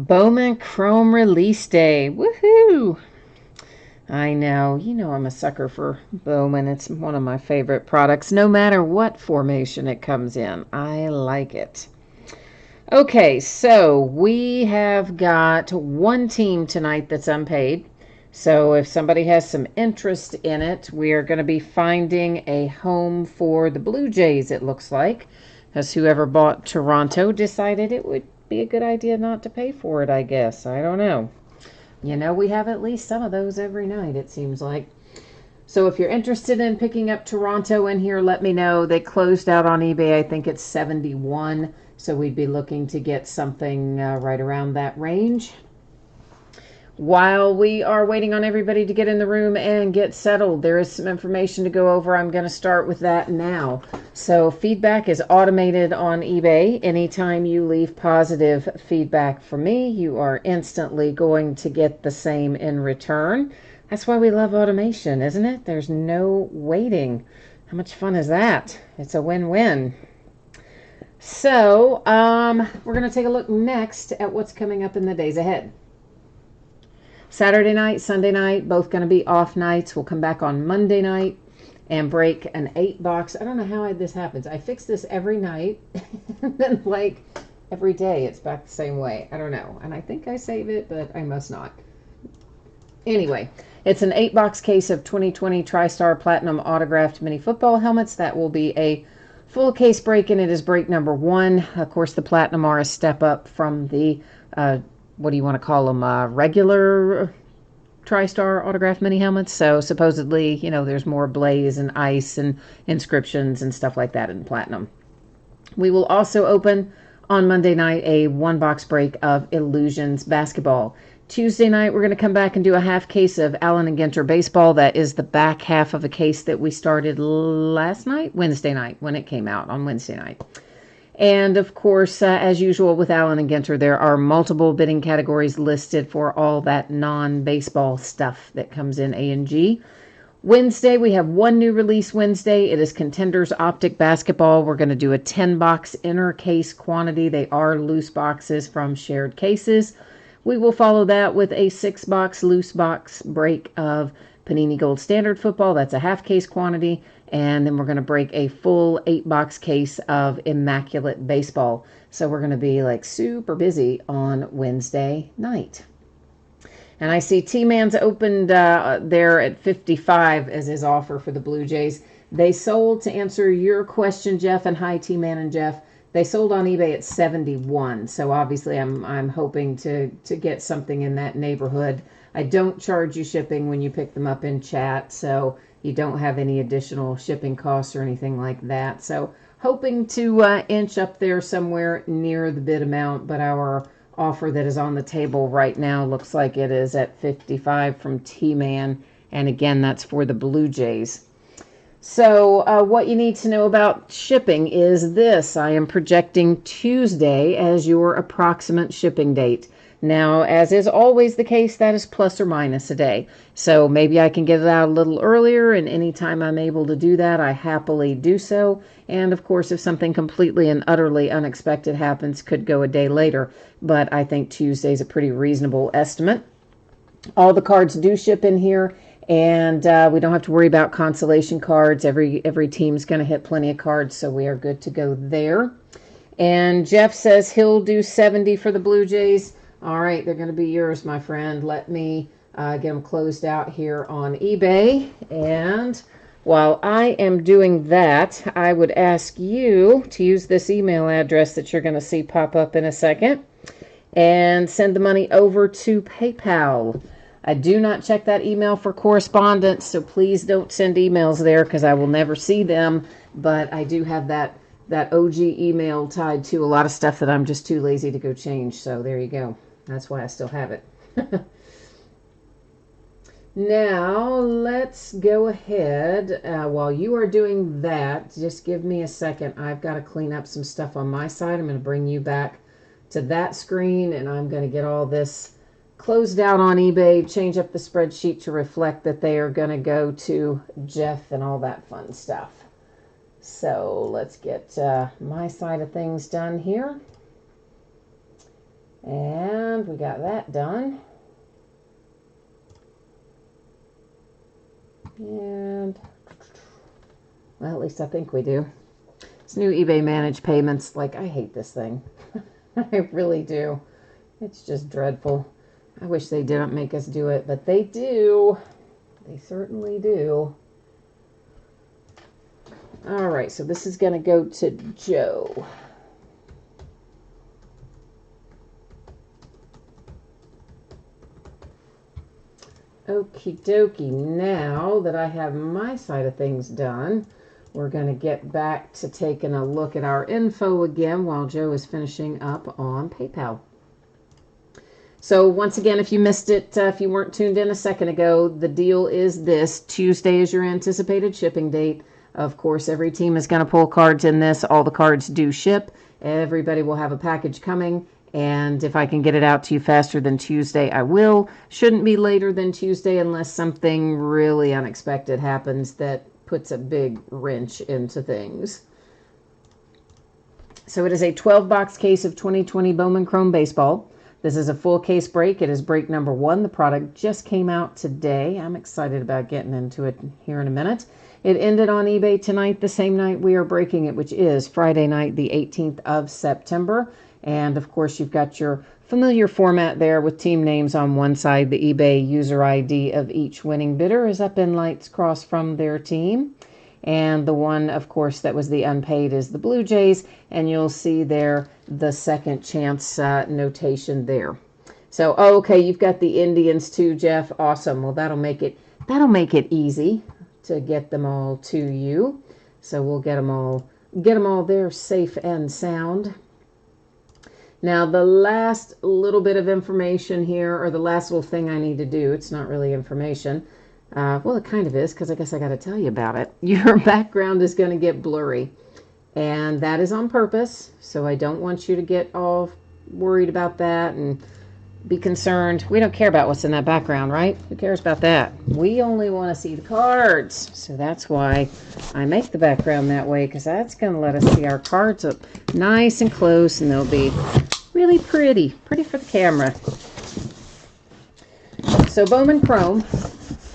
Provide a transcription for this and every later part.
Bowman Chrome release day. Woohoo! I know. You know I'm a sucker for Bowman. It's one of my favorite products, no matter what formation it comes in. I like it. Okay, so we have got one team tonight that's unpaid. So if somebody has some interest in it, we are going to be finding a home for the Blue Jays, it looks like, because whoever bought Toronto decided it would be a good idea not to pay for it, I guess. I don't know. You know, we have at least some of those every night, it seems like. So if you're interested in picking up Toronto in here, let me know. They closed out on eBay. I think it's 71. So we'd be looking to get something right around that range. While we are waiting on everybody to get in the room and get settled, there is some information to go over. I'm going to start with that now. So feedback is automated on eBay. Anytime you leave positive feedback for me, you are instantly going to get the same in return. That's why we love automation, isn't it? There's no waiting. How much fun is that? It's a win-win. So we're going to take a look next at what's coming up in the days ahead. Saturday night, Sunday night, both going to be off nights. We'll come back on Monday night and break an 8-box. I don't know how this happens. I fix this every night, and then like every day it's back the same way. I don't know. And I think I save it, but I must not. Anyway, it's an 8-box case of 2020 Tristar Platinum autographed mini football helmets. That will be a full case break, and it is break number 1. Of course, the Platinum are a step up from the what do you want to call them, regular TriStar autographed mini helmets. So supposedly, you know, there's more blaze and ice and inscriptions and stuff like that in Platinum. We will also open on Monday night a 1-box break of Illusions basketball. Tuesday night, we're going to come back and do a half case of Allen and Ginter baseball. That is the back half of a case that we started Wednesday night, when it came out on Wednesday night. And of course, as usual with Allen and Ginter, there are multiple bidding categories listed for all that non-baseball stuff that comes in A&G. Wednesday, we have one new release Wednesday. It is Contenders Optic Basketball. We're going to do a 10-box inner case quantity. They are loose boxes from shared cases. We will follow that with a 6-box loose box break of Panini Gold Standard Football. That's a half case quantity. And then we're going to break a full 8-box case of Immaculate Baseball. So we're going to be like super busy on Wednesday night. And I see T-Man's opened there at 55 as his offer for the Blue Jays. They sold, to answer your question, Jeff, and hi, T-Man and Jeff, they sold on eBay at 71. So obviously I'm hoping to get something in that neighborhood. I don't charge you shipping when you pick them up in chat, so you don't have any additional shipping costs or anything like that. So hoping to inch up there somewhere near the bid amount, but our offer that is on the table right now looks like it is at 55 from T-Man. And again, that's for the Blue Jays. So what you need to know about shipping is this. I am projecting Tuesday as your approximate shipping date. Now, as is always the case, that is plus or minus a day. So maybe I can get it out a little earlier, and anytime I'm able to do that, I happily do so. And of course, if something completely and utterly unexpected happens, could go a day later. But I think Tuesday is a pretty reasonable estimate. All the cards do ship in here, and we don't have to worry about consolation cards. Every team's going to hit plenty of cards, so we are good to go there. And Jeff says he'll do 70 for the Blue Jays. All right, they're going to be yours, my friend. Let me get them closed out here on eBay. And while I am doing that, I would ask you to use this email address that you're going to see pop up in a second and send the money over to PayPal. I do not check that email for correspondence, so please don't send emails there because I will never see them. But I do have that OG email tied to a lot of stuff that I'm just too lazy to go change. So there you go. That's why I still have it. Now, let's go ahead. While you are doing that, just give me a second. I've got to clean up some stuff on my side. I'm going to bring you back to that screen, and I'm going to get all this closed out on eBay, change up the spreadsheet to reflect that they are going to go to Jeff and all that fun stuff. So let's get my side of things done here. And we got that done. And, well, at least I think we do. This new eBay managed payments, like, I hate this thing. I really do. It's just dreadful. I wish they didn't make us do it, but they do. They certainly do. All right, so this is going to go to Joe. Okie dokie, now that I have my side of things done, we're going to get back to taking a look at our info again while Joe is finishing up on PayPal. So once again, if you missed it, if you weren't tuned in a second ago, the deal is this. Tuesday is your anticipated shipping date. Of course, every team is going to pull cards in this. All the cards do ship. Everybody will have a package coming. And if I can get it out to you faster than Tuesday, I will. Shouldn't be later than Tuesday unless something really unexpected happens that puts a big wrench into things. So it is a 12-box case of 2020 Bowman Chrome baseball. This is a full case break. It is break number 1. The product just came out today. I'm excited about getting into it here in a minute. It ended on eBay tonight, the same night we are breaking it, which is Friday night, the 18th of September. And, of course, you've got your familiar format there with team names on one side. The eBay user ID of each winning bidder is up in lights cross from their team. And the one, of course, that was the unpaid is the Blue Jays. And you'll see there the second chance notation there. So, okay, you've got the Indians too, Jeff. Awesome. Well, that'll make it easy to get them all to you. So we'll get them all there safe and sound. Now, the last little bit of information here, or the last little thing I need to do, it's not really information. Well, it kind of is, because I guess I got to tell you about it. Your background is going to get blurry, and that is on purpose, so I don't want you to get all worried about that and be concerned. We don't care about what's in that background, right? Who cares about that? We only want to see the cards, so that's why I make the background that way, because that's going to let us see our cards up nice and close, and they'll be really pretty for the camera. So Bowman Chrome,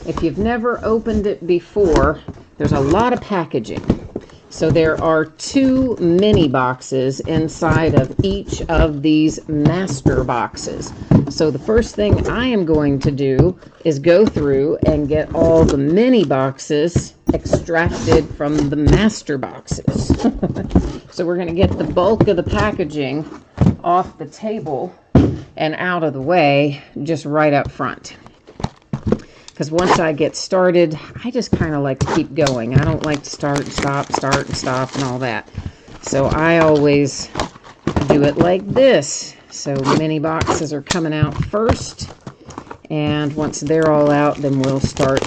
if you've never opened it before, there's a lot of packaging. So there are 2 mini boxes inside of each of these master boxes. So the first thing I am going to do is go through and get all the mini boxes extracted from the master boxes. So we're going to get the bulk of the packaging off the table and out of the way just right up front. Because once I get started, I just kind of like to keep going. I don't like to start and stop and all that. So I always do it like this. So mini boxes are coming out first. And once they're all out, then we'll start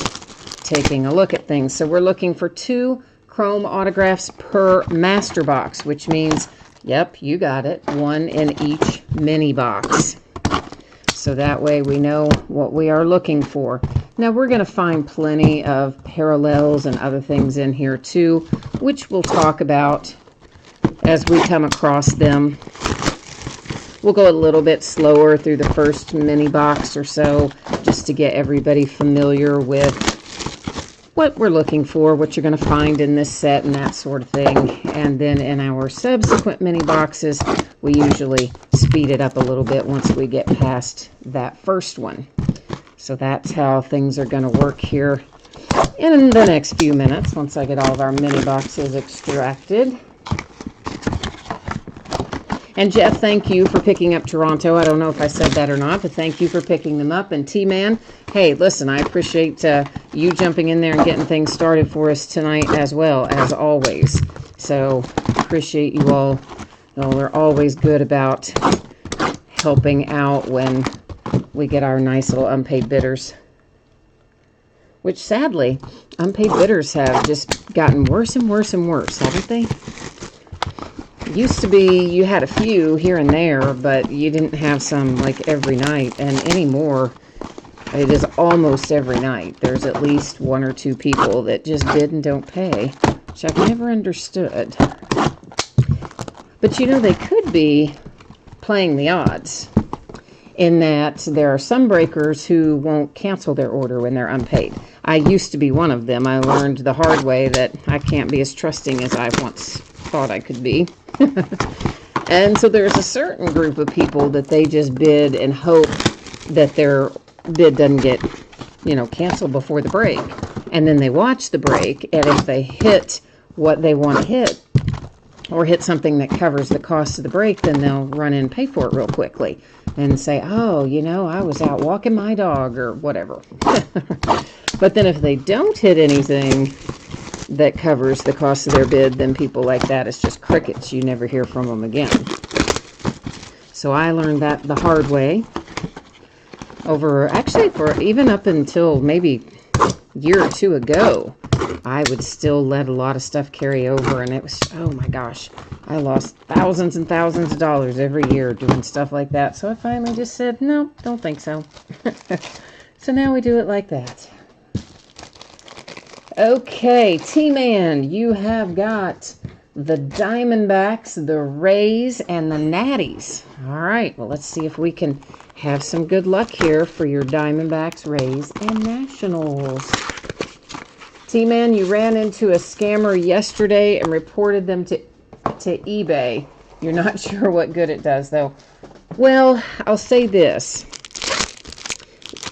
taking a look at things. So we're looking for 2 Chrome autographs per master box, which means, yep, you got it, 1 in each mini box. So that way we know what we are looking for. Now we're going to find plenty of parallels and other things in here too, which we'll talk about as we come across them. We'll go a little bit slower through the first mini box or so, just to get everybody familiar with what we're looking for, what you're going to find in this set and that sort of thing. And then in our subsequent mini boxes, we usually speed it up a little bit once we get past that first one. So that's how things are going to work here in the next few minutes once I get all of our mini boxes extracted. And Jeff, thank you for picking up Toronto. I don't know if I said that or not, but thank you for picking them up. And T-Man, hey, listen, I appreciate you jumping in there and getting things started for us tonight as well, as always. So appreciate you all. We're always good about helping out when we get our nice little unpaid bidders. Which, sadly, unpaid bidders have just gotten worse and worse and worse, haven't they? Used to be you had a few here and there, but you didn't have some like every night. And anymore, it is almost every night. There's at least 1 or 2 people that just did and don't pay, which I've never understood. But you know, they could be playing the odds. in that there are some breakers who won't cancel their order when they're unpaid. I used to be one of them. I learned the hard way that I can't be as trusting as I once thought I could be. And so there's a certain group of people that they just bid and hope that their bid doesn't get, canceled before the break. And then they watch the break, and if they hit what they want to hit, or hit something that covers the cost of the break, then they'll run in and pay for it real quickly and say, oh, I was out walking my dog or whatever. But then if they don't hit anything that covers the cost of their bid, then people like that, it's just crickets. You never hear from them again. So I learned that the hard way for even up until maybe a year or two ago. I would still let a lot of stuff carry over, and it was, oh my gosh, I lost thousands and thousands of dollars every year doing stuff like that. So I finally just said, no, don't think so. So now we do it like that. Okay, T-Man, you have got the Diamondbacks, the Rays, and the Natties. All right, well, let's see if we can have some good luck here for your Diamondbacks, Rays, and Nationals. T-Man, you ran into a scammer yesterday and reported them to eBay. You're not sure what good it does, though. Well, I'll say this.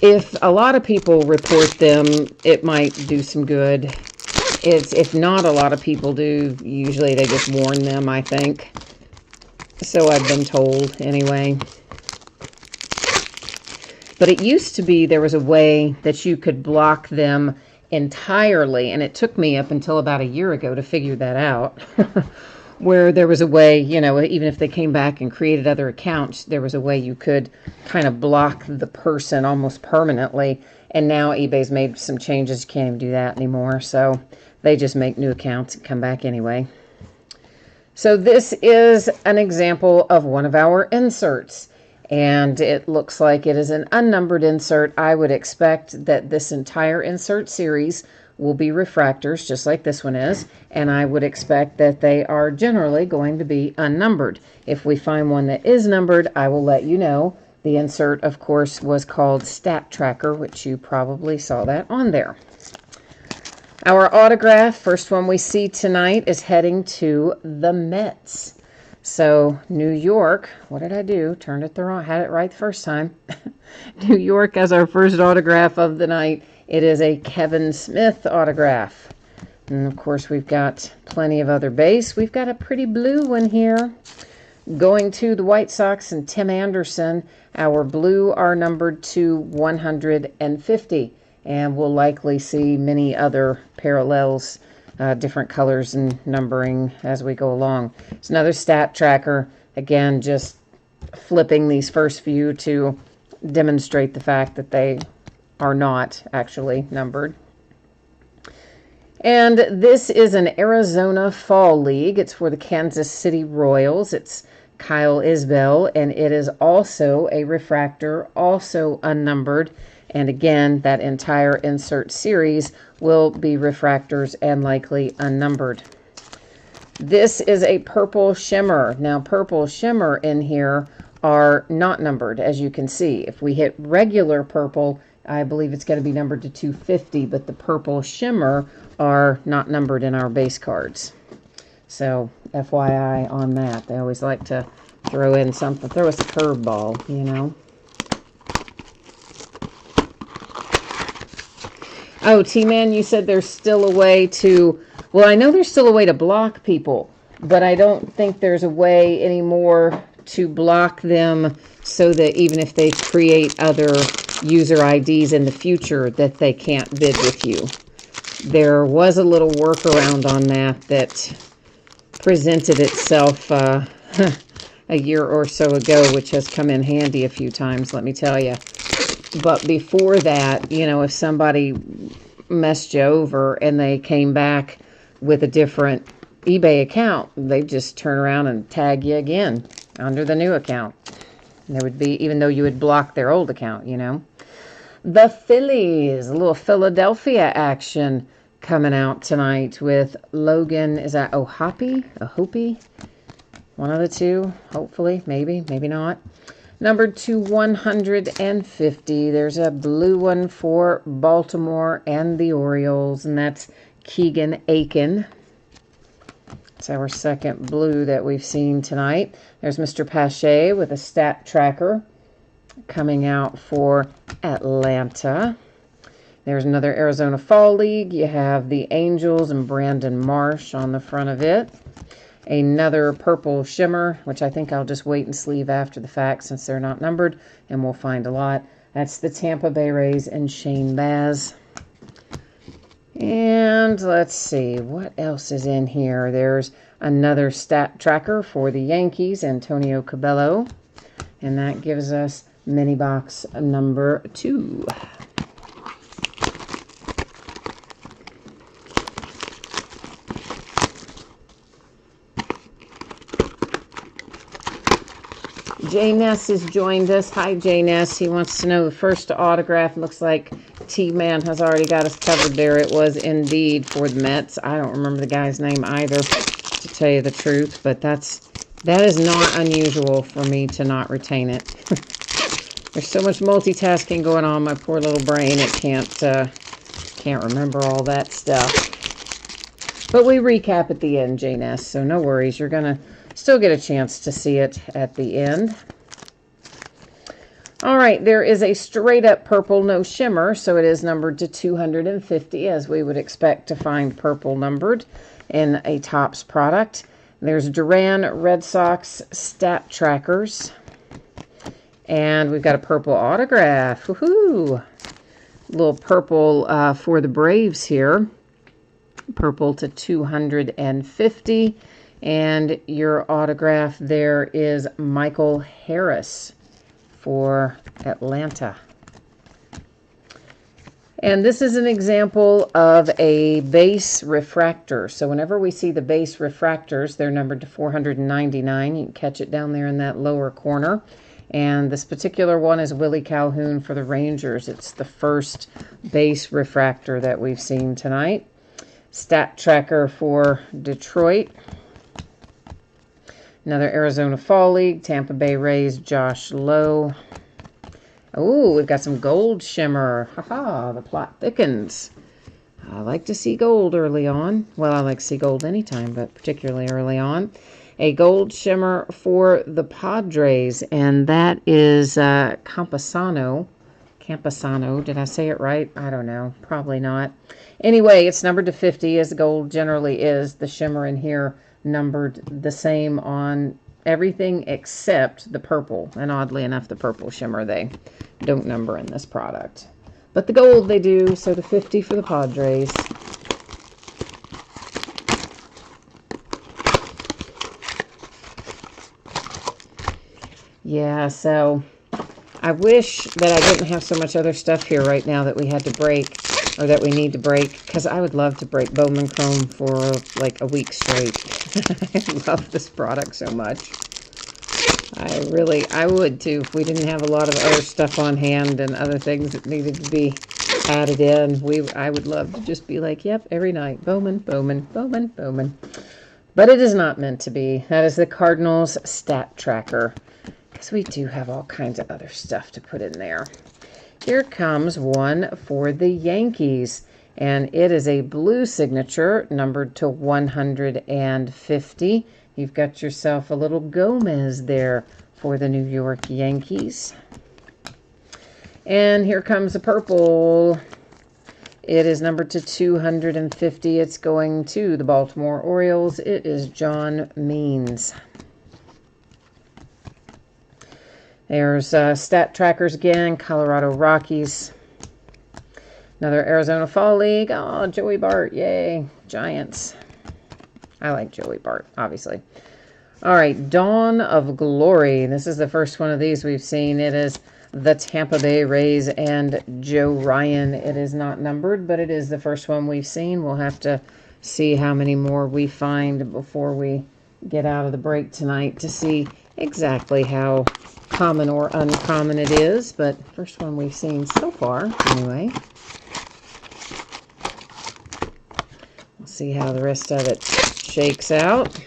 If a lot of people report them, it might do some good. If not a lot of people do, usually they just warn them, I think. So I've been told, anyway. But it used to be there was a way that you could block them entirely, and it took me up until about a year ago to figure that out. Where there was a way, even if they came back and created other accounts, there was a way you could kind of block the person almost permanently. And now eBay's made some changes. You can't even do that anymore. So they just make new accounts and come back anyway. So this is an example of one of our inserts. And it looks like it is an unnumbered insert. I would expect that this entire insert series will be refractors, just like this one is, and I would expect that they are generally going to be unnumbered. If we find one that is numbered, I will let you know. The insert, of course, was called Stat Tracker, which you probably saw that on there. Our autograph, first one we see tonight, is heading to the Mets. So, New York, what did I do? Turned it the wrong, had it right the first time. New York as our first autograph of the night. It is a Kevin Smith autograph. And, of course, we've got plenty of other base. We've got a pretty blue one here. Going to the White Sox and Tim Anderson. Our blue are numbered to 150. And we'll likely see many other parallels, different colors and numbering as we go along. It's another stat tracker. Again, just flipping these first few to demonstrate the fact that they are not actually numbered. And this is an Arizona Fall League. It's for the Kansas City Royals. It's Kyle Isbell, and it is also a refractor, also unnumbered. And again, that entire insert series will be refractors and likely unnumbered. This is a purple shimmer. Now, purple shimmer in here are not numbered, as you can see. If we hit regular purple, I believe it's going to be numbered to 250, but the purple shimmer are not numbered in our base cards. So, FYI on that. They always like to throw in something, throw us a curveball, you know. Oh, T-Man, you said there's still a way to, well, I know there's still a way to block people, but I don't think there's a way anymore to block them so that even if they create other user IDs in the future that they can't bid with you. There was a little workaround on that presented itself a year or so ago, which has come in handy a few times, let me tell you. But before that, you know, if somebody messed you over and they came back with a different eBay account, they'd just turn around and tag you again under the new account. There would be, even though you would block their old account, you know. The Phillies, a little Philadelphia action coming out tonight with Logan, is that Ohopi? One of the two, hopefully, maybe not. Numbered to 150. There's a blue one for Baltimore and the Orioles, and that's Keegan Aiken. It's our second blue that we've seen tonight. There's Mr. Pache with a stat tracker coming out for Atlanta. There's another Arizona Fall League. You have the Angels and Brandon Marsh on the front of it. Another purple shimmer, which I think I'll just wait and sleeve after the fact since they're not numbered, and we'll find a lot. That's the Tampa Bay Rays and Shane Baz. And let's see, what else is in here? There's another stat tracker for the Yankees, Antonio Cabello. And that gives us mini box number 2. Jay Ness has joined us. Hi, Jay Ness. He wants to know the first autograph. Looks like T-Man has already got us covered there. It was indeed for the Mets. I don't remember the guy's name either, to tell you the truth, but that is not unusual for me to not retain it. There's so much multitasking going on in my poor little brain. It can't remember all that stuff. But we recap at the end, Jay Ness, so no worries. You're going to still get a chance to see it at the end. All right, there is a straight up purple, no shimmer, so it is numbered to 250, as we would expect to find purple numbered in a Topps product. There's Duran Red Sox stat trackers, and we've got a purple autograph. Woohoo! Little purple for the Braves here. Purple to 250. And your autograph there is Michael Harris for Atlanta. And this is an example of a base refractor. So whenever we see the base refractors, they're numbered to 499. You can catch it down there in that lower corner. And this particular one is Willie Calhoun for the Rangers. It's the first base refractor that we've seen tonight. Stat tracker for Detroit. Another Arizona Fall League, Tampa Bay Rays, Josh Lowe. Oh, we've got some gold shimmer. Haha, the plot thickens. I like to see gold early on. Well, I like to see gold anytime, but particularly early on. A gold shimmer for the Padres, and that is Campusano. Campusano, did I say it right? I don't know, probably not. Anyway, it's numbered to 50, as gold generally is. The shimmer in here numbered the same on everything except the purple, and oddly enough the purple shimmer they don't number in this product, but the gold they do. So the 50 for the Padres. Yeah, so I wish that I didn't have so much other stuff here right now that we had to break, or that we need to break, because I would love to break Bowman Chrome for like a week straight. I love this product so much. I would too, if we didn't have a lot of other stuff on hand and other things that needed to be added in. I would love to just be like, yep, every night, Bowman, Bowman, Bowman, Bowman. But it is not meant to be. That is the Cardinals stat tracker, because we do have all kinds of other stuff to put in there. Here comes one for the Yankees, and it is a blue signature numbered to 150. You've got yourself a little Gomez there for the New York Yankees. And here comes a purple. It is numbered to 250. It's going to the Baltimore Orioles. It is John Means. There's stat trackers again, Colorado Rockies. Another Arizona Fall League. Oh, Joey Bart, yay, Giants. I like Joey Bart, obviously. All right, Dawn of Glory. This is the first one of these we've seen. It is the Tampa Bay Rays and Joe Ryan. It is not numbered, but it is the first one we've seen. We'll have to see how many more we find before we get out of the break tonight to see exactly how common or uncommon it is. But first one we've seen so far, anyway. We'll see how the rest of it shakes out.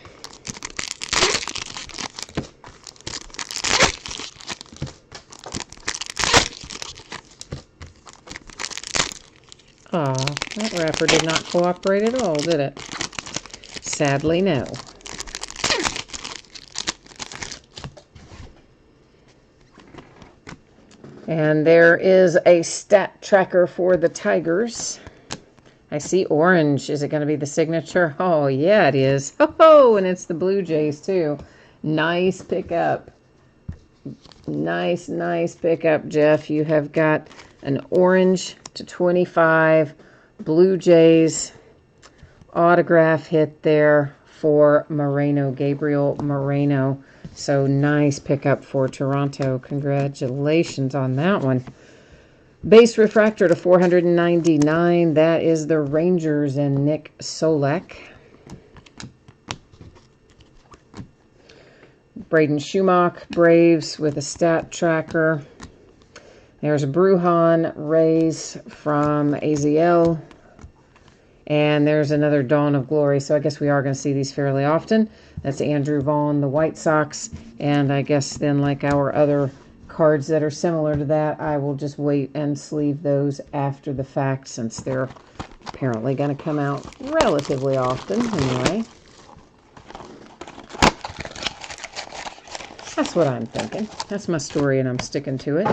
Aw, that wrapper did not cooperate at all, did it? Sadly, no. And there is a stat tracker for the Tigers. I see orange. Is it going to be the signature? Oh, yeah, it is. Oh, and it's the Blue Jays, too. Nice pickup. Nice pickup, Jeff. You have got an orange /25 Blue Jays autograph hit there for Moreno, Gabriel Moreno. So nice pickup for Toronto. Congratulations on that one. Base refractor /499. That is the Rangers and Nick Solak. Braden Shumach, Braves with a stat tracker. There's Brujan, Rays from AZL. And there's another Dawn of Glory. So I guess we are going to see these fairly often. That's Andrew Vaughn, the White Sox. And I guess then, like our other cards that are similar to that, I will just wait and sleeve those after the fact, since they're apparently going to come out relatively often anyway. That's what I'm thinking. That's my story, and I'm sticking to it.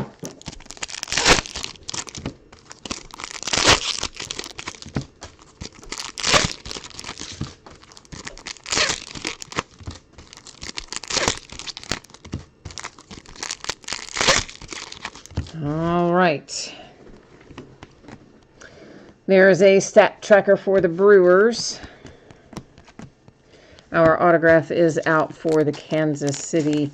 All right. There's a stat tracker for the Brewers. Our autograph is out for the Kansas City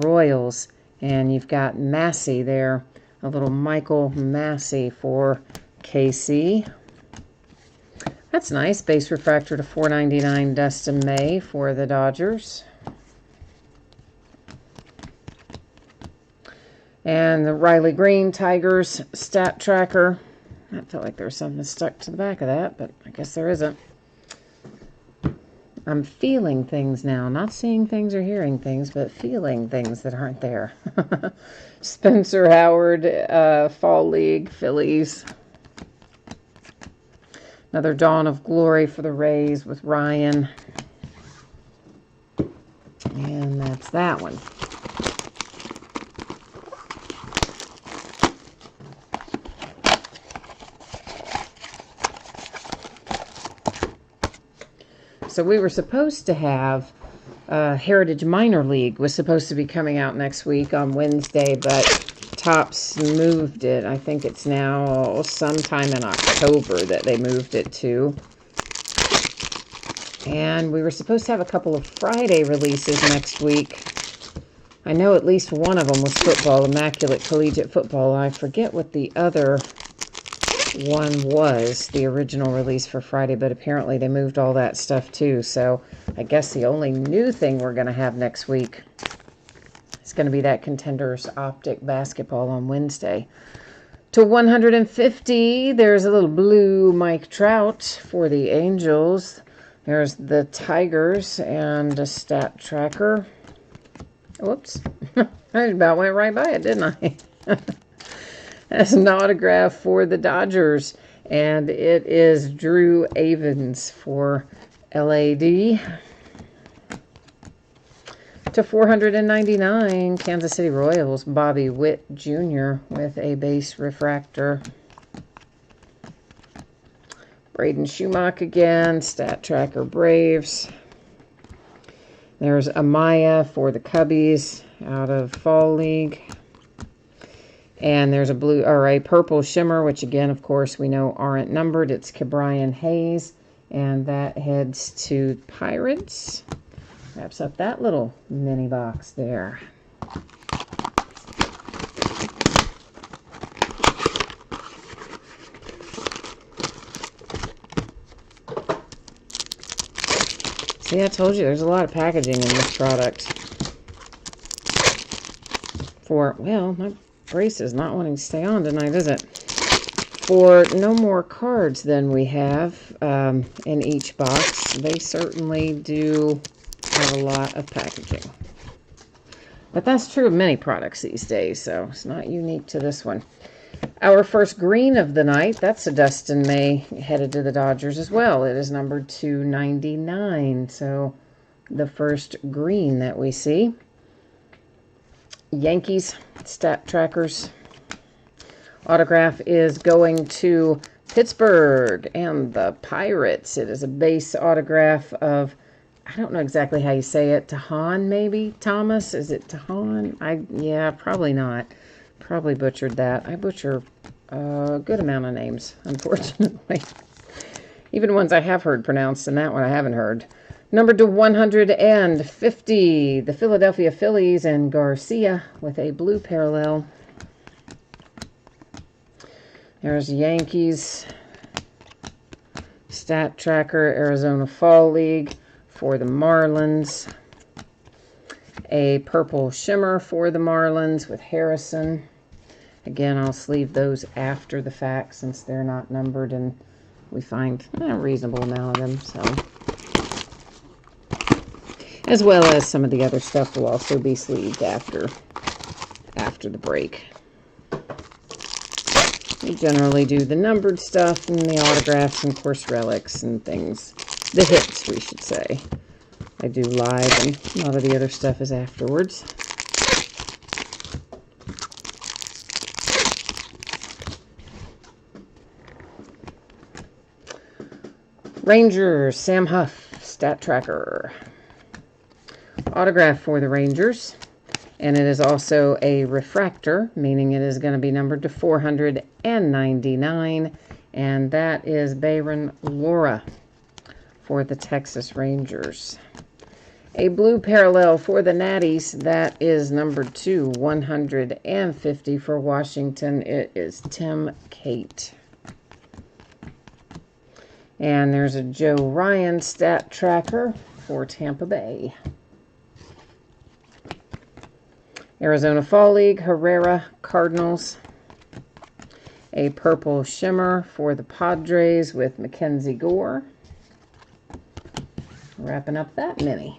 Royals. And you've got Massey there. A little Michael Massey for KC. That's nice. Base refractor /499 Dustin May for the Dodgers. And the Riley Green Tigers stat tracker. I felt like there was something stuck to the back of that, but I guess there isn't. I'm feeling things now. Not seeing things or hearing things, but feeling things that aren't there. Spencer Howard, Fall League, Phillies. Another Dawn of Glory for the Rays with Ryan. And that's that one. So we were supposed to have Heritage Minor League was supposed to be coming out next week on Wednesday, but Topps moved it. I think it's now sometime in October that they moved it to. And we were supposed to have a couple of Friday releases next week. I know at least one of them was football, Immaculate Collegiate Football. I forget what the other one was, the original release for Friday, but apparently they moved all that stuff too. So I guess the only new thing we're going to have next week is going to be that Contenders Optic Basketball on Wednesday. /150, there's a little blue Mike Trout for the Angels. There's the Tigers and a stat tracker. Whoops. I about went right by it, didn't I? That's an autograph for the Dodgers, and it is Drew Avens for LAD. /499, Kansas City Royals, Bobby Witt Jr. with a base refractor. Braden Shumach again, stat tracker Braves. There's Amaya for the Cubbies out of Fall League. And there's a blue, or a purple shimmer, which again, of course, we know aren't numbered. It's Ke'Bryan Hayes, and that heads to Pirates. Wraps up that little mini box there. See, I told you, there's a lot of packaging in this product. Well, my brace is not wanting to stay on tonight, is it? For no more cards than we have in each box, they certainly do have a lot of packaging. But that's true of many products these days, so it's not unique to this one. Our first green of the night, that's a Dustin May headed to the Dodgers as well. It is numbered 299. So the first green that we see. Yankees stat trackers. Autograph is going to Pittsburgh and the Pirates. It is a base autograph of, I don't know exactly how you say it, Tahan maybe? Thomas? Is it Tahan? Yeah, probably not. Probably butchered that. I butcher a good amount of names, unfortunately. Even ones I have heard pronounced, and that one I haven't heard. Numbered to 150, the Philadelphia Phillies and Garcia with a blue parallel. There's Yankees stat tracker, Arizona Fall League for the Marlins. A purple shimmer for the Marlins with Harrison. Again, I'll sleeve those after the fact since they're not numbered and we find a reasonable amount of them. So, as well as some of the other stuff will also be sleeved after the break. We generally do the numbered stuff and the autographs and, of course, relics and things. The hits, we should say. I do live, and a lot of the other stuff is afterwards. Rangers, Sam Huff, stat tracker. Autograph for the Rangers. And it is also a refractor, meaning it is going to be numbered to 499. And that is Bayron Lora for the Texas Rangers. A blue parallel for the Natties. That is numbered to 150 for Washington. It is Tim Cate. And there's a Joe Ryan stat tracker for Tampa Bay. Arizona Fall League, Herrera Cardinals. A purple shimmer for the Padres with Mackenzie Gore. Wrapping up that mini.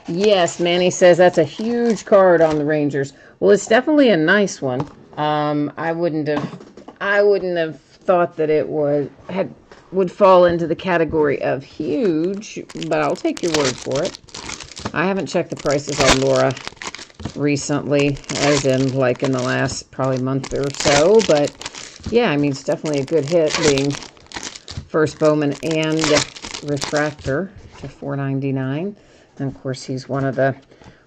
Yes, Manny says that's a huge card on the Rangers. Well, it's definitely a nice one. I wouldn't have thought that it would fall into the category of huge, but I'll take your word for it. I haven't checked the prices on Laura recently, as in like in the last probably month or so, but yeah, I mean, it's definitely a good hit being first Bowman and refractor to $4.99. And of course, he's one of the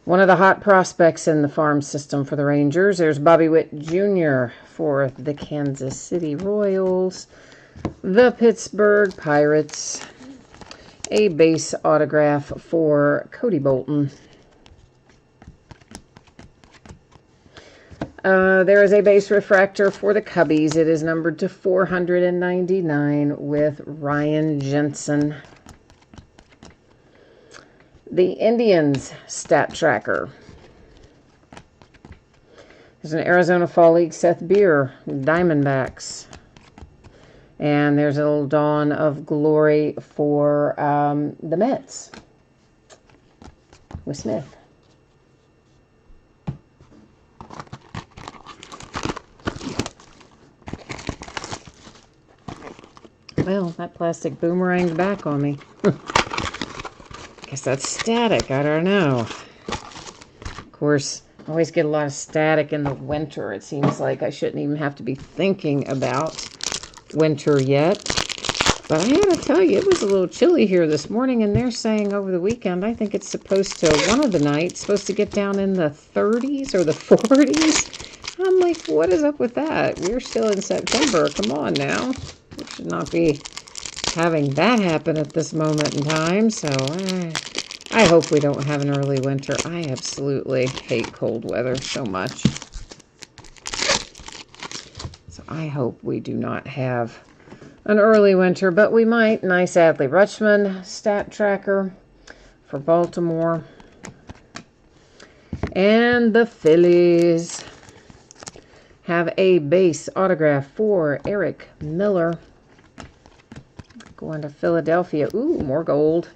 hot prospects in the farm system for the Rangers. There's Bobby Witt Jr. for the Kansas City Royals, the Pittsburgh Pirates, a base autograph for Cody Bolton. There is a base refractor for the Cubbies. It is numbered to 499 with Ryan Jensen. The Indians stat tracker. There's an Arizona Fall League Seth Beer, Diamondbacks. And there's a little dawn of glory for the Mets with Smith. Well, that plastic boomeranged back on me. Guess that's static. I don't know. Of course, I always get a lot of static in the winter. It seems like I shouldn't even have to be thinking about winter yet. But I had to tell you, it was a little chilly here this morning, and they're saying over the weekend, I think it's supposed to, one of the nights, supposed to get down in the 30s or the 40s. I'm like, what is up with that? We're still in September. Come on now. We should not be having that happen at this moment in time. So I hope we don't have an early winter. I absolutely hate cold weather so much. So I hope we do not have an early winter, but we might. Nice Adley Rutschman stat tracker for Baltimore. And the Phillies have a base autograph for Eric Miller. Going to Philadelphia. Ooh, more gold.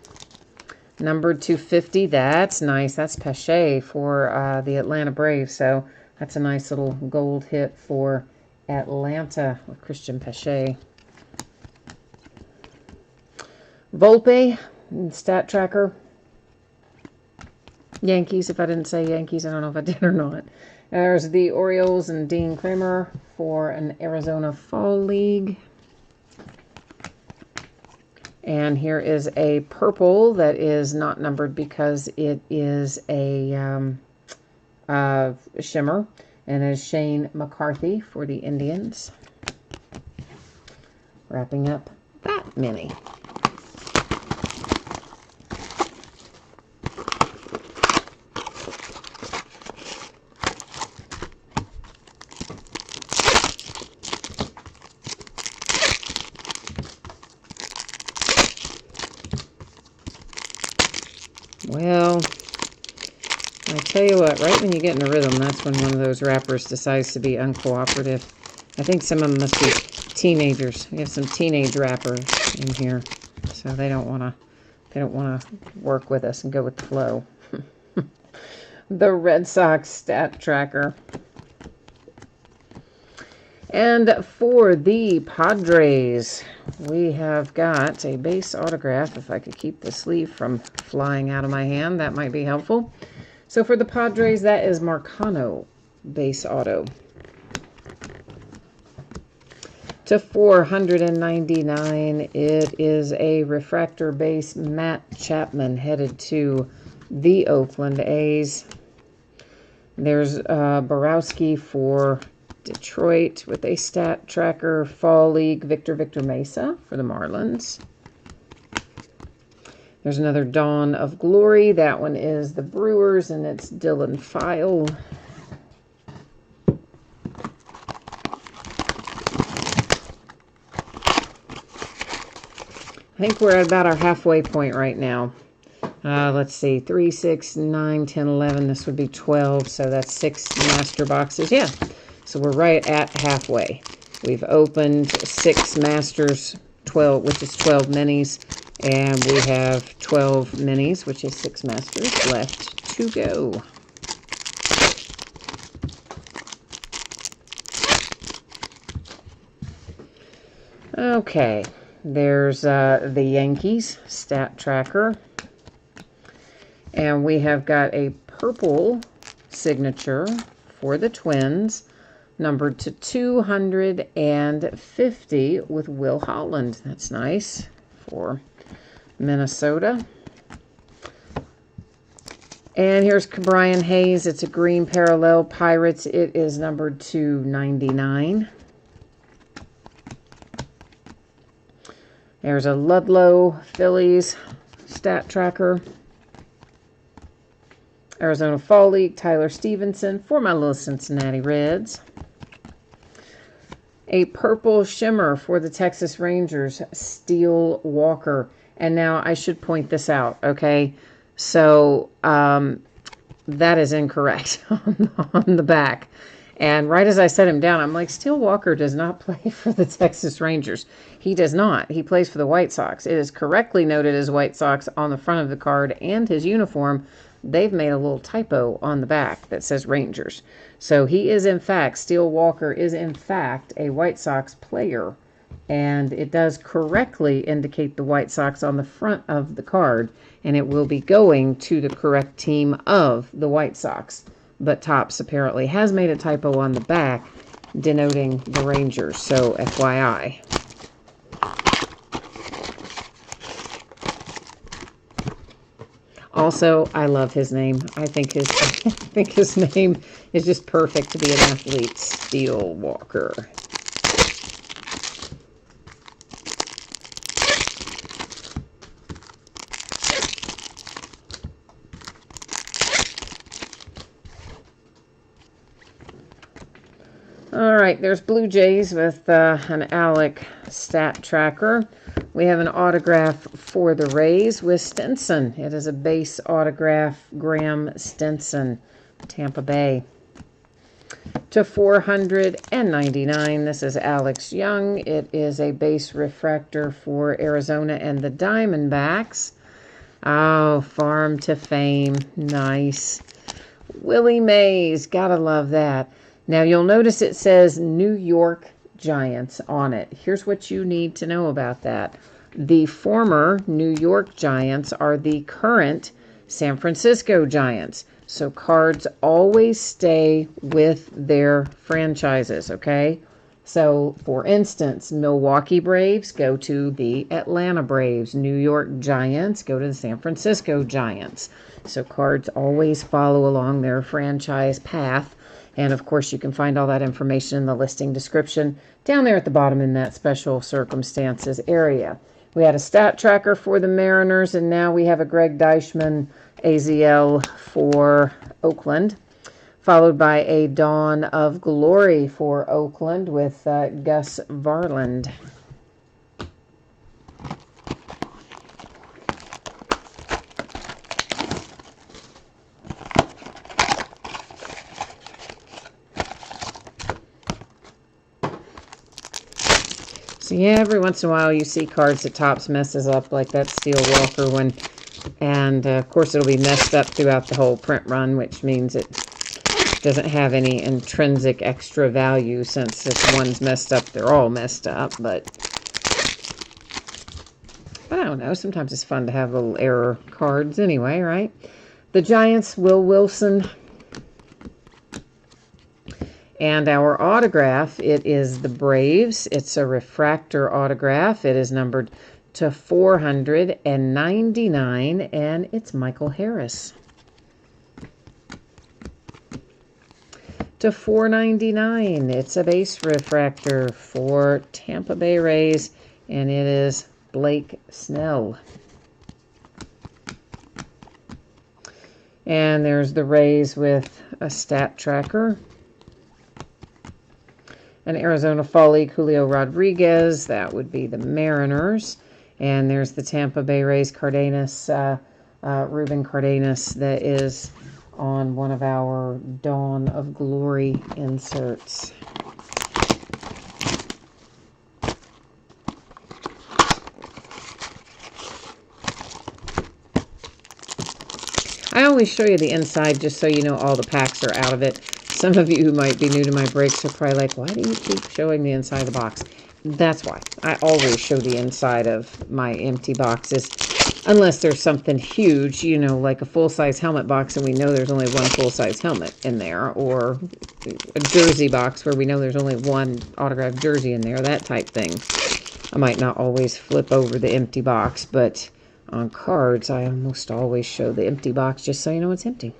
Numbered 250. That's nice. That's Pache for the Atlanta Braves. So that's a nice little gold hit for Atlanta with Christian Pache. Volpe, stat tracker. Yankees, if I didn't say Yankees, I don't know if I did or not. There's the Orioles and Dean Kramer for an Arizona Fall League. And here is a purple that is not numbered because it is a shimmer. And is Shane McCarthy for the Indians. Wrapping up that mini. Well, I tell you what, right when you get in a rhythm, that's when one of those wrappers decides to be uncooperative. I think some of them must be teenagers. We have some teenage wrappers in here, so they don't want to work with us and go with the flow. The Red Sox stat tracker. And for the Padres, we have got a base autograph. If I could keep the sleeve from flying out of my hand, that might be helpful. So for the Padres, that is Marcano base auto. To 499, it is a refractor base Matt Chapman headed to the Oakland A's. There's Borowski for Detroit with a stat tracker Fall League Victor Mesa for the Marlins. There's another Dawn of Glory. That one is the Brewers, and it's Dylan File. I think we're at about our halfway point right now. Let's see, 3, 6, 9, 10, 11. This would be 12, so that's 6 master boxes. Yeah, so we're right at halfway. We've opened 6 masters, 12, which is 12 minis, and we have 12 minis, which is 6 masters left to go. Okay, there's the Yankees stat tracker. And we have got a purple signature for the Twins, numbered to 250 with Will Holland. That's nice for Minnesota. And here's Brian Hayes. It's a green parallel Pirates. It is numbered to 99. There's a Ludlow Phillies stat tracker. Arizona Fall League, Tyler Stevenson for my little Cincinnati Reds. A purple shimmer for the Texas Rangers, Steel Walker. And now I should point this out, okay? So that is incorrect on the back. And right as I set him down, I'm like, Steel Walker does not play for the Texas Rangers. He does not. He plays for the White Sox. It is correctly noted as White Sox on the front of the card and his uniform. They've made a little typo on the back that says Rangers. So he is, in fact, Steel Walker is, in fact, a White Sox player. And it does correctly indicate the White Sox on the front of the card. And it will be going to the correct team of the White Sox. But Topps apparently has made a typo on the back denoting the Rangers. So, FYI. Also, I love his name. I think his name is just perfect to be an athlete. Steel Walker. All right, there's Blue Jays with an Alec stat tracker. We have an autograph for the Rays with Stinson. It is a base autograph, Graham Stinson, Tampa Bay. To 499, this is Alex Young. It is a base refractor for Arizona and the Diamondbacks. Oh, Farm to Fame. Nice. Willie Mays. Gotta love that. Now, you'll notice it says New York Giants on it. Here's what you need to know about that. The former New York Giants are the current San Francisco Giants. So cards always stay with their franchises, okay? So, for instance, Milwaukee Braves go to the Atlanta Braves. New York Giants go to the San Francisco Giants. So cards always follow along their franchise path. And, of course, you can find all that information in the listing description down there at the bottom in that special circumstances area. We had a stat tracker for the Mariners, and now we have a Greg Deichmann AZL for Oakland, followed by a Dawn of Glory for Oakland with Gus Varland. So yeah, every once in a while you see cards that Topps messes up, like that Steel Walker one. And of course it'll be messed up throughout the whole print run, which means it doesn't have any intrinsic extra value since if one's messed up, they're all messed up. But I don't know, sometimes it's fun to have little error cards anyway, right? The Giants, Will Wilson. And our autograph, it is the Braves. It's a refractor autograph. It is numbered to 499, and it's Michael Harris. To 499, it's a base refractor for Tampa Bay Rays, and it is Blake Snell. And there's the Rays with a stat tracker. An Arizona Fall League, Julio Rodriguez. That would be the Mariners. And there's the Tampa Bay Rays, Cardenas, Ruben Cardenas, that is on one of our Dawn of Glory inserts. I always show you the inside just so you know all the packs are out of it. Some of you who might be new to my breaks are probably like, why do you keep showing the inside of the box? That's why. I always show the inside of my empty boxes. Unless there's something huge, you know, like a full-size helmet box and we know there's only one full-size helmet in there. Or a jersey box where we know there's only one autographed jersey in there. That type thing. I might not always flip over the empty box, but on cards I almost always show the empty box just so you know it's empty.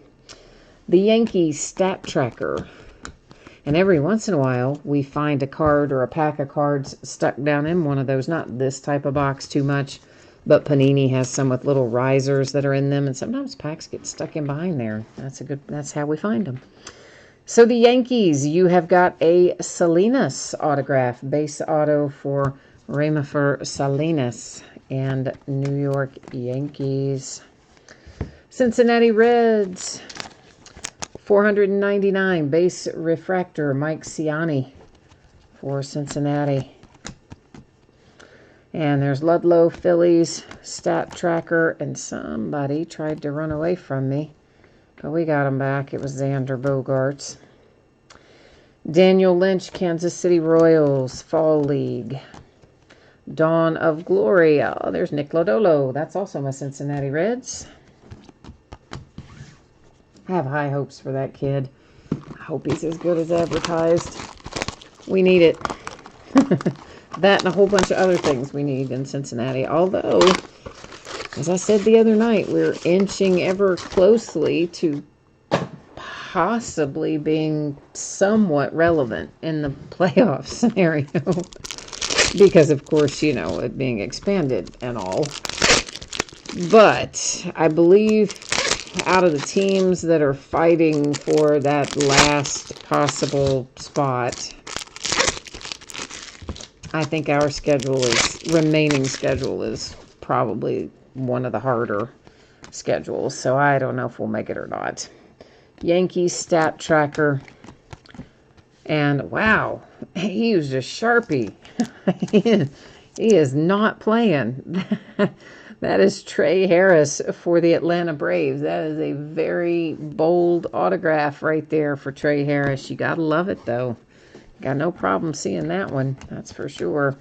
The Yankees stat tracker. And every once in a while, we find a card or a pack of cards stuck down in one of those. Not this type of box too much, but Panini has some with little risers that are in them. And sometimes packs get stuck in behind there. That's how we find them. So the Yankees, you have got a Salinas autograph. Base auto for Raymafer Salinas and New York Yankees. Cincinnati Reds. 499 base refractor, Mike Ciani for Cincinnati. And there's Ludlow, Phillies, stat tracker, and somebody tried to run away from me, but we got him back. It was Xander Bogaerts. Daniel Lynch, Kansas City Royals, Fall League. Dawn of Glory. Oh, there's Nick Lodolo. That's also my Cincinnati Reds. I have high hopes for that kid. I hope he's as good as advertised. We need it. That and a whole bunch of other things we need in Cincinnati. Although, as I said the other night, we're inching ever closely to possibly being somewhat relevant in the playoff scenario. Because, of course, you know, it being expanded and all. But I believe out of the teams that are fighting for that last possible spot, I think our remaining schedule is probably one of the harder schedules. So I don't know if we'll make it or not. Yankees stat tracker. And wow, he used a Sharpie. He is not playing. That is Trey Harris for the Atlanta Braves. That is a very bold autograph right there for Trey Harris. You got to love it, though. Got no problem seeing that one, that's for sure.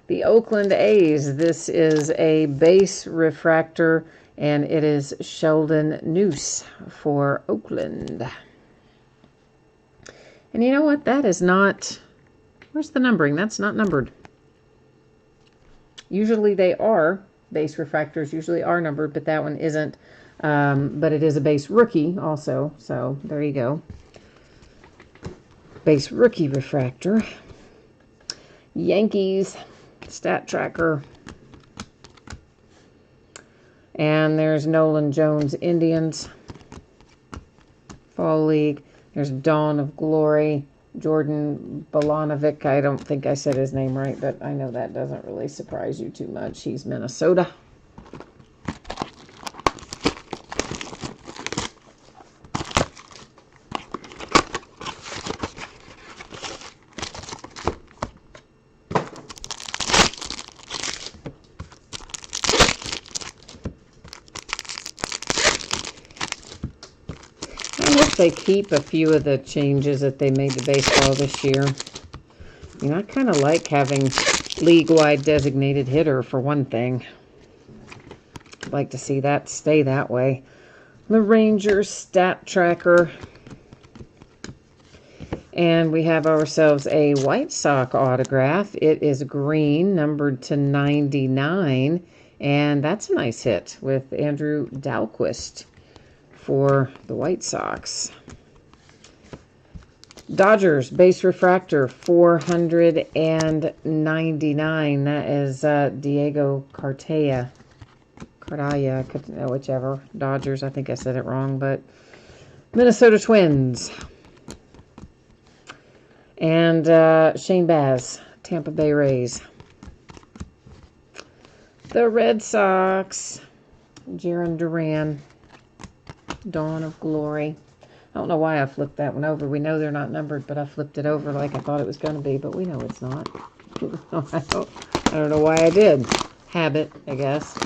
The Oakland A's. This is a base refractor, and it is Sheldon Neuse for Oakland. And you know what? That is not... Where's the numbering? That's not numbered. Usually they are. Base refractors usually are numbered, but that one isn't. But it is a base rookie also, so there you go. Base rookie refractor. Yankees stat tracker. And there's Nolan Jones Indians Fall League. There's Dawn of Glory. Jordan Bolanovic. I don't think I said his name right, but I know that doesn't really surprise you too much. He's Minnesota. They keep a few of the changes that they made to baseball this year. You know, I kind of like having league-wide designated hitter for one thing. I'd like to see that stay that way. The Rangers stat tracker. And we have ourselves a White Sox autograph. It is green, numbered to 99. And that's a nice hit with Andrew Dalquist for the White Sox. Dodgers base refractor 499. That is Diego Cartaya, whichever. Dodgers, I think I said it wrong, but Minnesota Twins. And Shane Baz, Tampa Bay Rays. The Red Sox, Jarren Duran, Dawn of Glory. I don't know why I flipped that one over. We know they're not numbered, but I flipped it over like I thought it was going to be, but we know it's not. I don't know why I did. Habit, I guess.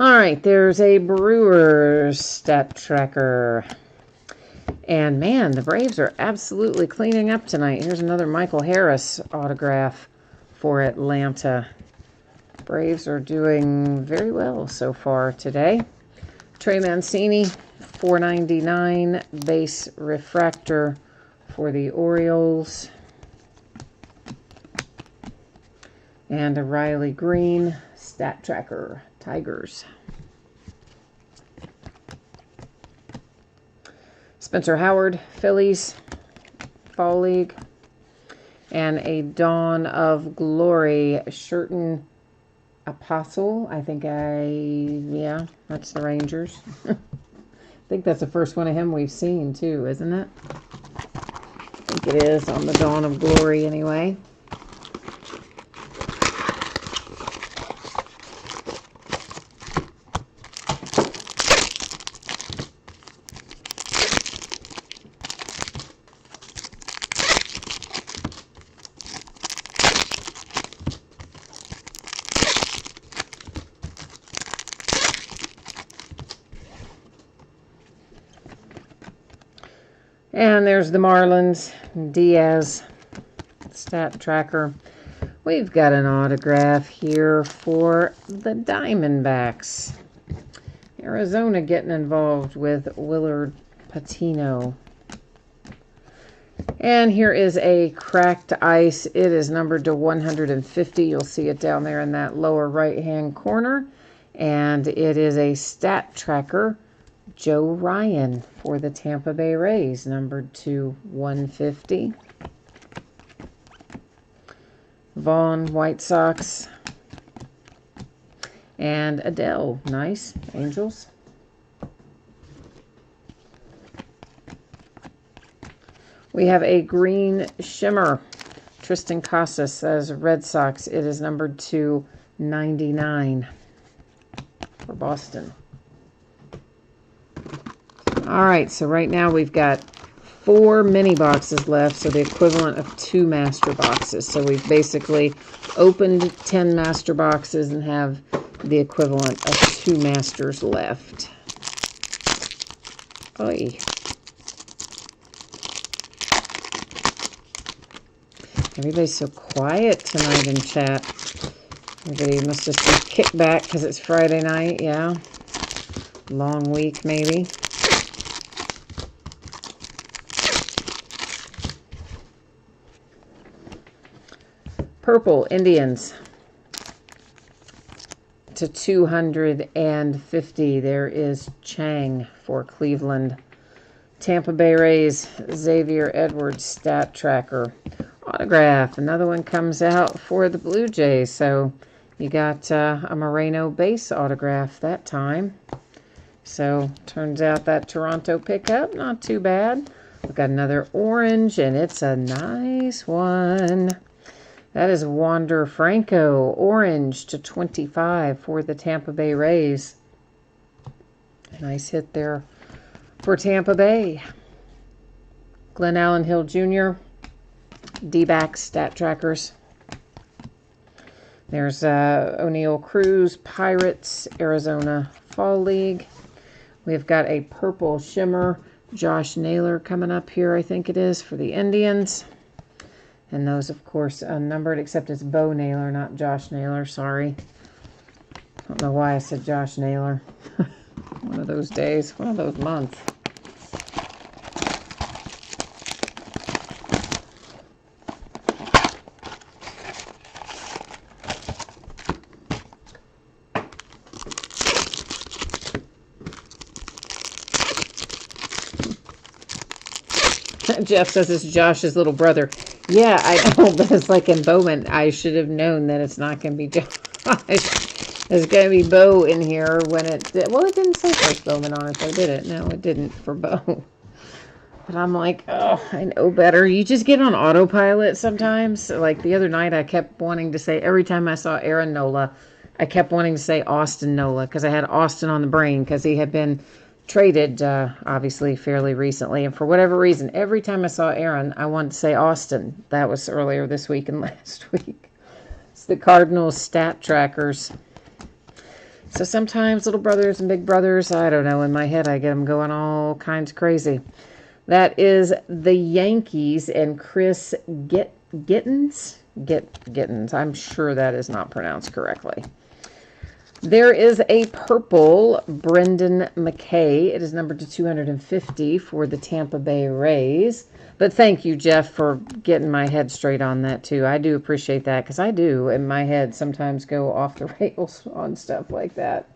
All right, there's a Brewers stat tracker. And man, the Braves are absolutely cleaning up tonight. Here's another Michael Harris autograph for Atlanta. Braves are doing very well so far today. Trey Mancini, 499 base refractor for the Orioles. And a Riley Green stat tracker, Tigers. Spencer Howard, Phillies, Fall League. And a Dawn of Glory, Sherton Apostle. Yeah, that's the Rangers. I think that's the first one of him we've seen too, isn't it? I think it is on the Dawn of Glory anyway. And there's the Marlins, Diaz, stat tracker. We've got an autograph here for the Diamondbacks. Arizona getting involved with Willard Patino. And here is a cracked ice. It is numbered to 150. You'll see it down there in that lower right-hand corner. And it is a stat tracker. Joe Ryan for the Tampa Bay Rays, numbered to 150. Vaughn, White Sox. And Adele, nice. Angels. We have a green shimmer. Tristan Casas says Red Sox. It is numbered to 99 for Boston. All right, so right now we've got 4 mini boxes left, so the equivalent of 2 master boxes. So we've basically opened 10 master boxes and have the equivalent of 2 masters left. Oy. Everybody's so quiet tonight in chat. Everybody must just be kicked back because it's Friday night, yeah. Long week, maybe. Purple Indians to 250. There is Chang for Cleveland. Tampa Bay Rays, Xavier Edwards, Stat Tracker. Autograph. Another one comes out for the Blue Jays. So you got a Moreno base autograph that time. So turns out that Toronto pickup, not too bad. We've got another orange, and it's a nice one. That is Wander Franco, orange to 25 for the Tampa Bay Rays. A nice hit there for Tampa Bay. Glenn Allen Hill Jr., D-backs, stat trackers. There's O'Neill Cruz, Pirates, Arizona Fall League. We've got a purple shimmer, Josh Naylor coming up here, I think it is, for the Indians. And those, of course, unnumbered, except it's Bo Naylor, not Josh Naylor. Sorry. I don't know why I said Josh Naylor. One of those days, one of those months. Jeff says it's Josh's little brother. Yeah, I know, but it's like in Bowman. I should have known that it's not going to be Josh. There's going to be Bo in here when it... Well, it didn't say first Bowman on it, though, did it? No, it didn't for Bo. But I'm like, oh, I know better. You just get on autopilot sometimes. Like the other night, I kept wanting to say, every time I saw Aaron Nola, I kept wanting to say Austin Nola because I had Austin on the brain because he had been traded, obviously, fairly recently. And for whatever reason, every time I saw Aaron, I wanted to say Austin. That was earlier this week and last week. It's the Cardinals stat trackers. So sometimes little brothers and big brothers, I don't know, in my head I get them going all kinds of crazy. That is the Yankees and Chris Gittins. Gittins. I'm sure that is not pronounced correctly. There is a purple Brendan McKay. It is numbered to 250 for the Tampa Bay Rays. But thank you, Jeff, for getting my head straight on that, too. I do appreciate that, because I do, in my head, sometimes go off the rails on stuff like that.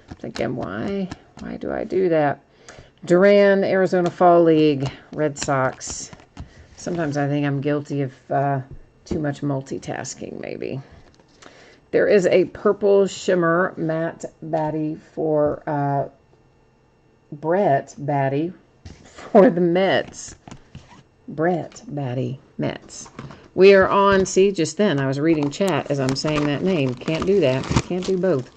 I'm thinking, why do I do that? Duran, Arizona Fall League, Red Sox. Sometimes I think I'm guilty of too much multitasking, maybe. There is a purple shimmer Matt Batty for Brett Batty for the Mets. Brett Batty, Mets. We are on, see, just then I was reading chat as I'm saying that name. Can't do that. Can't do both.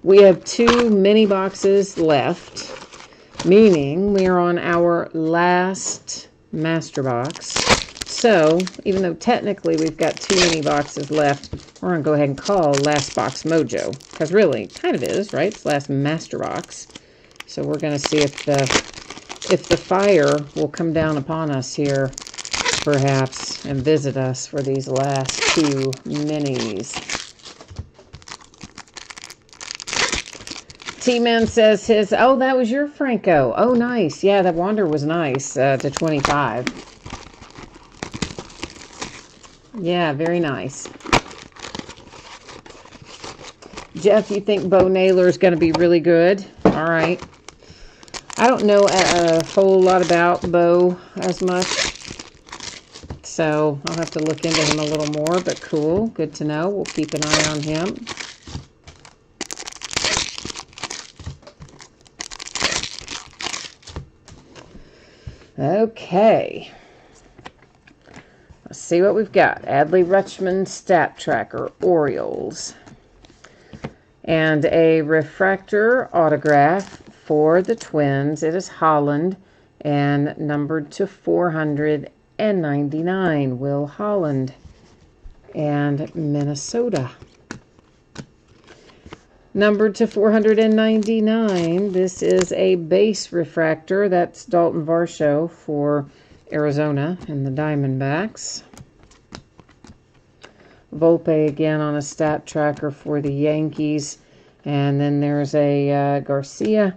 We have 2 mini boxes left, meaning we are on our last master box. So, even though technically we've got 2 mini boxes left, we're going to go ahead and call Last Box Mojo. Because really, it kind of is, right? It's last master box. So we're going to see if the fire will come down upon us here, perhaps, and visit us for these last 2 minis. T-Man says his, oh, that was your Franco. Oh, nice. Yeah, that Wander was nice, to 25. Yeah, very nice. Jeff, you think Bo Naylor is going to be really good? All right. I don't know a whole lot about Bo as much, so I'll have to look into him a little more, but cool. Good to know. We'll keep an eye on him. Okay. Let's see what we've got. Adley Rutschman Stat Tracker, Orioles. And a refractor autograph for the Twins. It is Holland and numbered to 499. Will Holland. And Minnesota. Numbered to 499. This is a base refractor. That's Dalton Varsho for Arizona and the Diamondbacks. Volpe again on a stat tracker for the Yankees. And then there's a Garcia,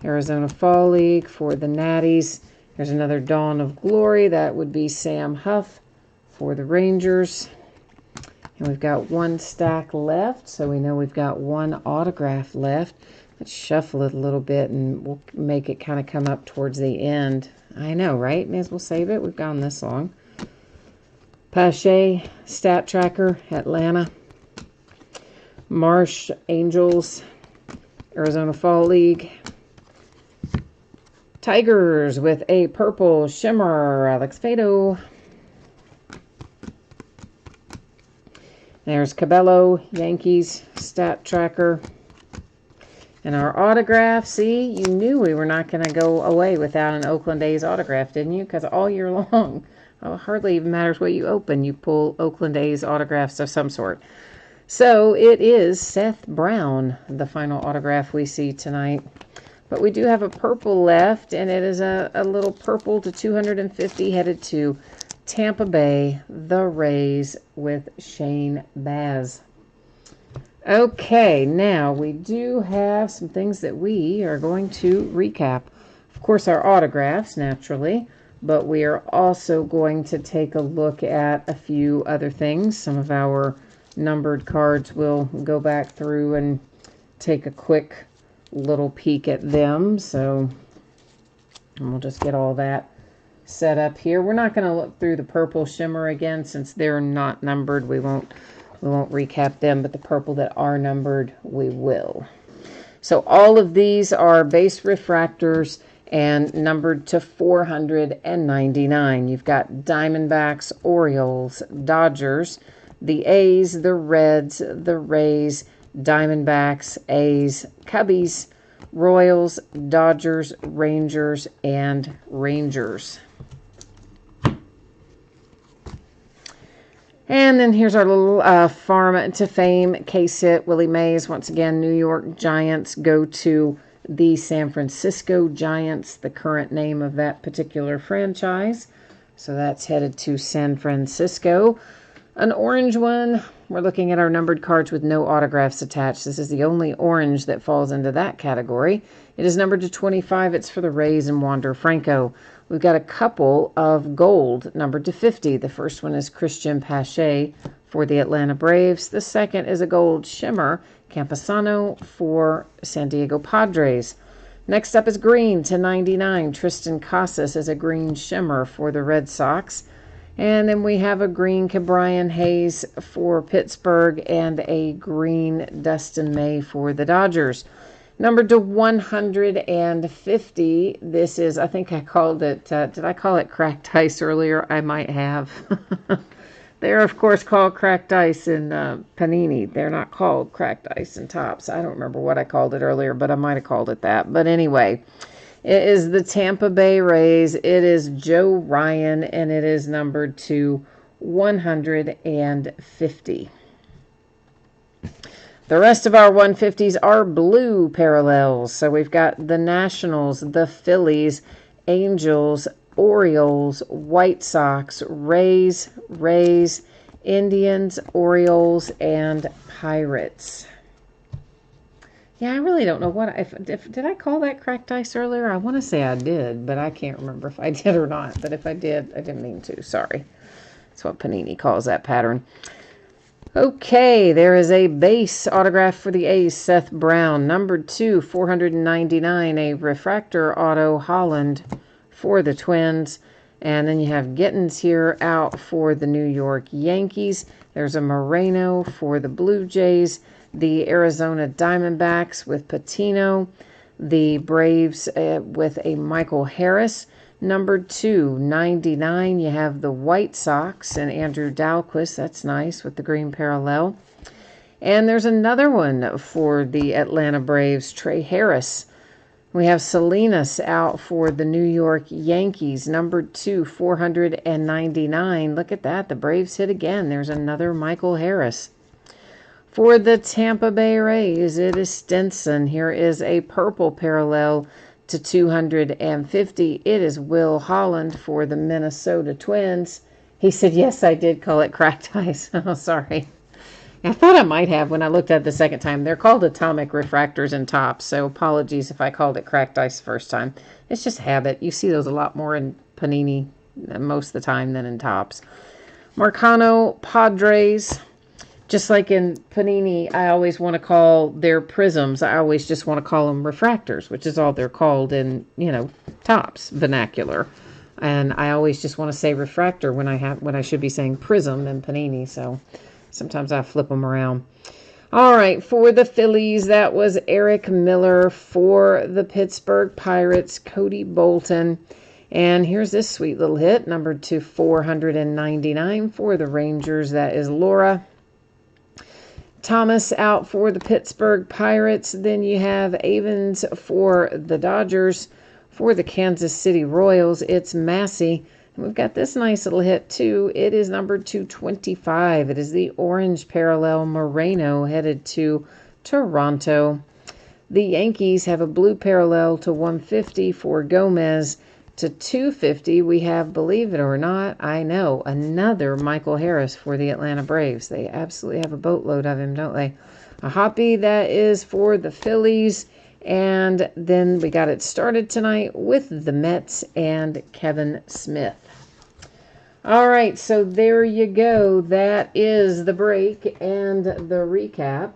Arizona Fall League for the Natties. There's another Dawn of Glory. That would be Sam Huff for the Rangers. And we've got one stack left, so we know we've got one autograph left. Let's shuffle it a little bit, and we'll make it kind of come up towards the end. I know, right? May as well save it. We've gone this long. Pache, Stat Tracker, Atlanta. Marsh, Angels, Arizona Fall League. Tigers with a purple shimmer, Alex Fado. There's Cabello, Yankees, Stat Tracker. And our autograph, see, you knew we were not going to go away without an Oakland A's autograph, didn't you? Because all year long, it hardly even matters what you open. You pull Oakland A's autographs of some sort. So it is Seth Brown, the final autograph we see tonight. But we do have a purple left, and it is a little purple to 250 headed to Tampa Bay, the Rays with Shane Baz. Okay, now we do have some things that we are going to recap. Of course, our autographs, naturally, but we are also going to take a look at a few other things. Some of our numbered cards we'll go back through and take a quick little peek at them. So we'll just get all that set up here. We're not going to look through the purple shimmer again since they're not numbered. We won't recap them, but the purple that are numbered, we will. So all of these are base refractors and numbered to 499. You've got Diamondbacks, Orioles, Dodgers, the A's, the Reds, the Rays, Diamondbacks, A's, Cubbies, Royals, Dodgers, Rangers, and Rangers. And then here's our little Farm to Fame case hit. Willie Mays, once again, New York Giants go to the San Francisco Giants, the current name of that particular franchise. So that's headed to San Francisco. An orange one. We're looking at our numbered cards with no autographs attached. This is the only orange that falls into that category. It is numbered to 25. It's for the Rays and Wander Franco. We've got a couple of gold numbered to 50. The first one is Christian Pache for the Atlanta Braves. The second is a gold shimmer, Campusano for San Diego Padres. Next up is green to 99. Tristan Casas is a green shimmer for the Red Sox. And then we have a green Ke'Bryan Hayes for Pittsburgh and a green Dustin May for the Dodgers. Numbered to 150. This is, I think I called it, did I call it cracked ice earlier? I might have. They're, of course, called cracked ice in Panini. They're not called cracked ice in Topps. I don't remember what I called it earlier, but I might have called it that. But anyway, it is the Tampa Bay Rays. It is Joe Ryan, and it is numbered to 150. The rest of our 150s are blue parallels. So we've got the Nationals, the Phillies, Angels, Orioles, White Sox, Rays, Indians, Orioles, and Pirates. Yeah, I really don't know what if did I call that cracked ice earlier? I want to say I did, but I can't remember if I did or not. But if I did, I didn't mean to. Sorry. That's what Panini calls that pattern. Okay, there is a base autograph for the A's, Seth Brown, numbered 2, 499, a refractor auto Holland for the Twins. And then you have Gittins here out for the New York Yankees. There's a Moreno for the Blue Jays, the Arizona Diamondbacks with Patino, the Braves with a Michael Harris, Number 299, you have the White Sox and Andrew Dalquist. That's nice with the green parallel. And there's another one for the Atlanta Braves, Trey Harris. We have Salinas out for the New York Yankees. Number 2, 499. Look at that. The Braves hit again. There's another Michael Harris. For the Tampa Bay Rays, it is Stinson. Here is a purple parallel to 250. It is Will Holland for the Minnesota Twins. He said, yes, I did call it cracked ice. Oh, sorry. I thought I might have when I looked at it the second time. They're called atomic refractors and tops, so apologies if I called it cracked ice the first time. It's just habit. You see those a lot more in Panini most of the time than in tops. Marcano Padres. Just like in Panini, I always want to call their prisms, I always just want to call them refractors, which is all they're called in, tops vernacular. And I always just want to say refractor when I should be saying prism in Panini, so sometimes I flip them around. All right, for the Phillies, that was Eric Miller. For the Pittsburgh Pirates, Cody Bolton. And here's this sweet little hit, number 499. For the Rangers, that is Laura Thomas out for the Pittsburgh Pirates. Then you have Avens for the Dodgers. For the Kansas City Royals, it's Massey. And we've got this nice little hit, too. It is number 225. It is the orange parallel Moreno headed to Toronto. The Yankees have a blue parallel to 150 for Gomez. To 250, we have, believe it or not, I know, another Michael Harris for the Atlanta Braves. They absolutely have a boatload of him, don't they? A Hoppy, that is for the Phillies. And then we got it started tonight with the Mets and Kevin Smith. All right, so there you go. That is the break and the recap.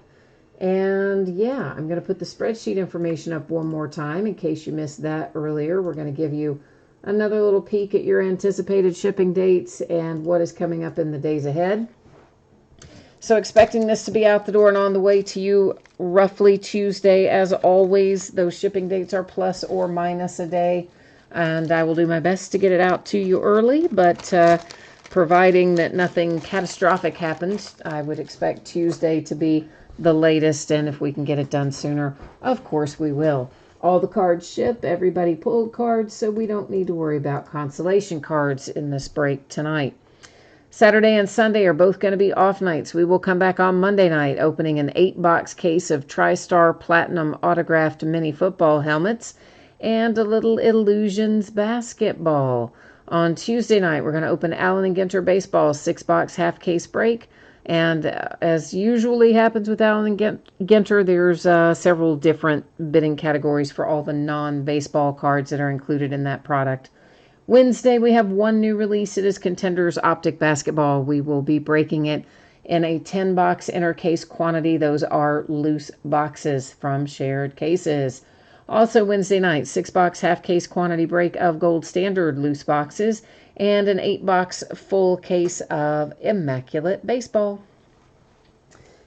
And yeah, I'm going to put the spreadsheet information up one more time in case you missed that earlier. We're going to give you another little peek at your anticipated shipping dates and what is coming up in the days ahead. So expecting this to be out the door and on the way to you roughly Tuesday. As always, those shipping dates are plus or minus a day. And I will do my best to get it out to you early, but providing that nothing catastrophic happens, I would expect Tuesday to be the latest, and if we can get it done sooner, of course we will. All the cards ship, everybody pulled cards, so we don't need to worry about consolation cards in this break tonight. Saturday and Sunday are both going to be off nights. We will come back on Monday night, opening an 8-box case of Tristar Platinum autographed mini football helmets and a little Illusions basketball. On Tuesday night, we're going to open Allen and Ginter baseball 6-box half case break. And as usually happens with Allen and Ginter, there's several different bidding categories for all the non-baseball cards that are included in that product. Wednesday, we have one new release. It is Contenders Optic Basketball. We will be breaking it in a 10-box inner case quantity. Those are loose boxes from shared cases. Also Wednesday night, 6-box half case quantity break of Gold Standard loose boxes and an 8-box full case of Immaculate Baseball.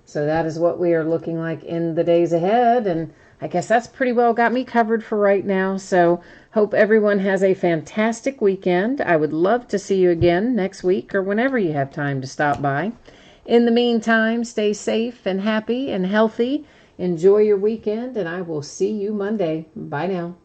So that is what we are looking like in the days ahead, and I guess that's pretty well got me covered for right now. So hope everyone has a fantastic weekend. I would love to see you again next week or whenever you have time to stop by. In the meantime, stay safe and happy and healthy. Enjoy your weekend, and I will see you Monday. Bye now.